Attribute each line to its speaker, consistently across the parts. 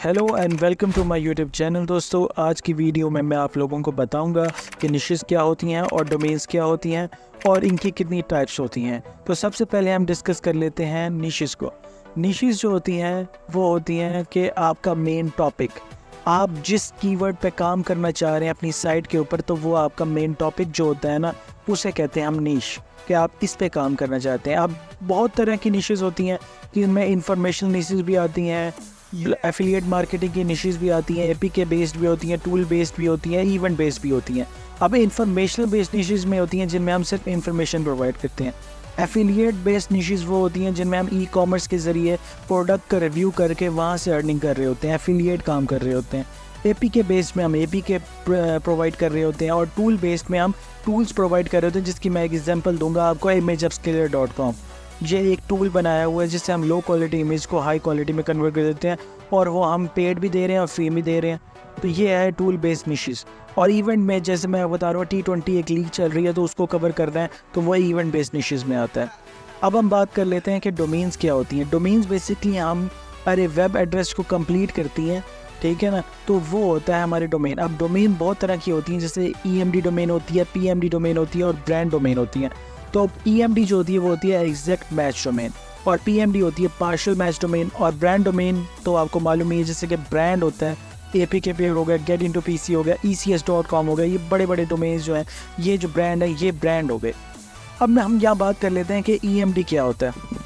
Speaker 1: Hello and welcome to my YouTube channel. दोस्तों, आज की वीडियो में मैं आप लोगों को बताऊंगा कि निशेस क्या होती हैं और डोमेन्स क्या होती हैं और इनकी कितनी टाइप्स होती हैं। तो सबसे पहले हम डिस्कस कर लेते हैं निशेस को। निशेस जो होती हैं वो होती हैं कि आपका मेन टॉपिक, आप जिस कीवर्ड पे काम करना चाह रहे हैं अपनी साइट के ऊपर, तो वो आपका मेन टॉपिक जो होता है ना, उसे कहते हैं हम नीश, कि आप इस पे काम करना चाहते हैं। अब बहुत तरह की निशेस होती हैं कि इनमें इंफॉर्मेशनल निशेस भी आती हैं, एफिलिएट मार्केटिंग की निशेस भी आती हैं, एपीके बेस्ड भी होती हैं, टूल बेस्ड भी होती हैं, इवेंट बेस्ड भी होती हैं। अब इंफॉर्मेशनल बेस्ड निशेस में होती हैं जिनमें हम सिर्फ इंफॉर्मेशन प्रोवाइड करते हैं। एफिलिएट बेस्ड निशेस वो होती हैं जिनमें हम ई कॉमर्स के ज़रिए प्रोडक्ट का रिव्यू करके वहाँ से अर्निंग कर रहे होते हैं, एफिलिएट काम कर रहे होते हैं। एपीके बेस्ड में हम एपीके प्रोवाइड कर रहे होते हैं और टूल बेस्ड में हम टूल्स प्रोवाइड कर रहे होते हैं, जिसकी मैं एक एग्जांपल दूंगा आपको, imageupscaler.com। ये एक टूल बनाया हुआ है जिससे हम लो क्वालिटी इमेज को हाई क्वालिटी में कन्वर्ट कर देते हैं, और वो हम पेड भी दे रहे हैं और फ्री भी दे रहे हैं। तो ये है टूल बेस्ड निशेस। और इवेंट में जैसे मैं बता रहा हूँ, T20 एक लीग चल रही है तो उसको कवर करना है, तो वो इवेंट बेस्ड निशेस में आता है। अब हम बात कर लेते हैं कि डोमेन्स क्या होती हैं। डोमेन्स बेसिकली हम वेब एड्रेस को कंप्लीट करती हैं, ठीक है ना, तो वो होता है हमारे डोमेन। अब डोमेन बहुत तरह की होती हैं, जैसे EMD डोमेन होती है, PMD डोमेन होती है और ब्रांड डोमेन होती हैं। तो EMD जो होती है वो होती है एग्जैक्ट मैच डोमेन, और PMD होती है पार्शियल मैच डोमेन, और ब्रांड डोमेन तो आपको मालूम ही है, जैसे कि ब्रांड होता है APK हो गया, गेट इंटू PC हो गया, ECS.com हो गया, ये बड़े बड़े डोमेन्स जो हैं, ये जो ब्रांड है ये ब्रांड हो गए। अब हम यहाँ बात कर लेते हैं कि EMD क्या होता है।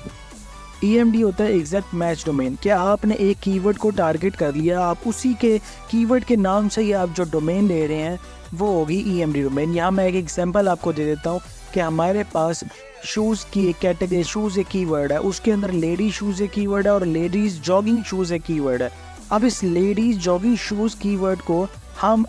Speaker 1: EMD होता है एग्जैक्ट मैच डोमेन। क्या आपने एक कीवर्ड को टारगेट कर लिया, आप उसी के कीवर्ड के नाम से ही आप जो डोमेन ले रहे हैं वो होगी EMD डोमेन। यहाँ मैं एक एग्जांपल आपको दे देता हूँ कि हमारे पास शूज़ की एक कैटेगरी, शूज़ एक कीवर्ड है, उसके अंदर लेडीज शूज़ एक कीवर्ड है और लेडीज़ जॉगिंग शूज़ एक कीवर्ड है। अब इस लेडीज़ जॉगिंग शूज़ कीवर्ड को हम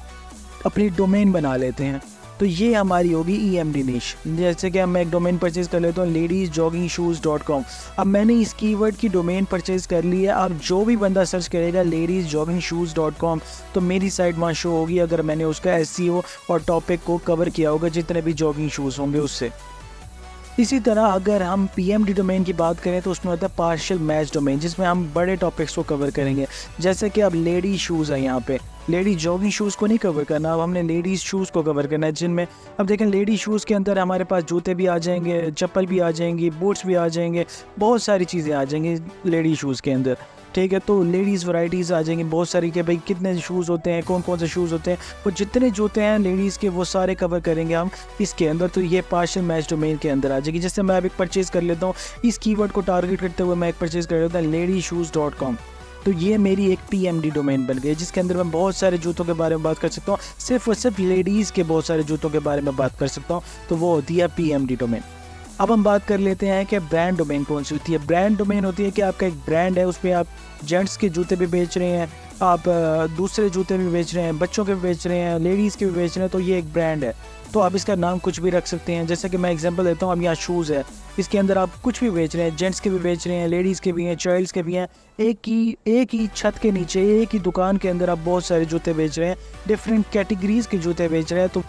Speaker 1: अपनी डोमेन बना लेते हैं, तो ये हमारी होगी EMD निश। जैसे कि मैं एक डोमेन परचेज़ कर लेता हूँ ladiesjoggingshoes.com। अब मैंने इस कीवर्ड की डोमेन परचेज़ कर ली है। अब जो भी बंदा सर्च करेगा ladiesjoggingshoes.com, तो मेरी साइट वहाँ शो होगी, अगर मैंने उसका SEO और टॉपिक को कवर किया होगा, जितने भी जॉगिंग शूज़ होंगे उससे। इसी तरह अगर हम PMD डोमेन की बात करें तो उसमें होता है पार्शियल मैच डोमेन, जिसमें हम बड़े टॉपिक्स को कवर करेंगे। जैसे कि अब लेडी शूज़ है, यहाँ पे लेडी जॉगिंग शूज़ को नहीं कवर करना, अब हमने लेडीज़ शूज़ को कवर करना है, जिनमें अब देखें लेडी शूज़ के अंदर हमारे पास जूते भी आ जाएंगे, चप्पल भी आ जाएंगी, बूट्स भी आ जाएंगे, बहुत सारी चीज़ें आ जाएंगी लेडी शूज़ के अंदर, ठीक है। तो लेडीज़ वैराइटीज़ आ जाएंगी बहुत सारी, कि भाई कितने शूज़ होते हैं, कौन कौन से शूज़ होते हैं, वो जितने जूते हैं लेडीज़ के वो सारे कवर करेंगे हम इसके अंदर। तो ये पार्शियल मैच डोमेन के अंदर आ जाएगी। जैसे मैं अब एक परचेज़ कर लेता हूँ, इस कीवर्ड को टारगेट करते हुए मैं एक परचेज़ कर लेता हूँ ladyshoes.com, तो ये मेरी एक PMD डोमेन बन गई, जिसके अंदर मैं बहुत सारे जूतों के बारे में बात कर सकता हूँ, सिर्फ और सिर्फ लेडीज़ के बहुत सारे जूतों के बारे में बात कर सकता हूँ, तो वो होती है PMD डोमेन। अब हम बात कर लेते हैं कि ब्रांड डोमेन कौन सी होती है। ब्रांड डोमेन होती है कि आपका एक ब्रांड है, उसमें आप जेंट्स के जूते भी बेच रहे हैं, आप दूसरे जूते भी बेच रहे हैं, बच्चों के भी बेच रहे हैं, लेडीज़ के भी बेच रहे हैं, तो ये एक ब्रांड है। तो आप इसका नाम कुछ भी रख सकते हैं। जैसे कि मैं एग्जांपल देता हूँ, अब यहाँ शूज़ है, इसके अंदर आप कुछ भी बेच रहे हैं, जेंट्स के भी बेच रहे हैं, लेडीज़ के भी हैं, चाइल्ड्स के भी हैं। एक ही छत के नीचे, एक ही दुकान के अंदर आप बहुत सारे जूते बेच रहे हैं, डिफरेंट कैटेगरीज़ के जूते बेच रहे हैं।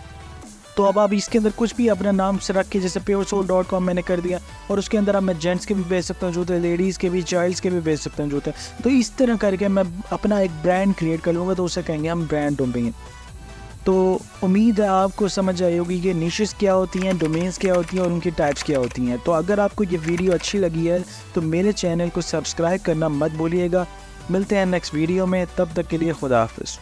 Speaker 1: तो अब आप इसके अंदर कुछ भी अपना नाम से रख के, जैसे puresoul.com मैंने कर दिया, और उसके अंदर अब मैं जेंट्स के भी बेच सकता हूँ जूते, लेडीज़ के भी, चाइल्ड्स के भी बेच सकता हूँ जूते। तो इस तरह करके मैं अपना एक ब्रांड क्रिएट कर लूँगा, तो उसे कहेंगे हम ब्रांड डोमेन। तो उम्मीद है आपको समझ आई होगी कि निशेस क्या होती हैं, डोमेन्स क्या होती हैं और उनकी टाइप्स क्या होती हैं। तो अगर आपको ये वीडियो अच्छी लगी है तो मेरे चैनल को सब्सक्राइब करना मत भूलिएगा। मिलते हैं नेक्स्ट वीडियो में, तब तक के लिए खुदा हाफिज़।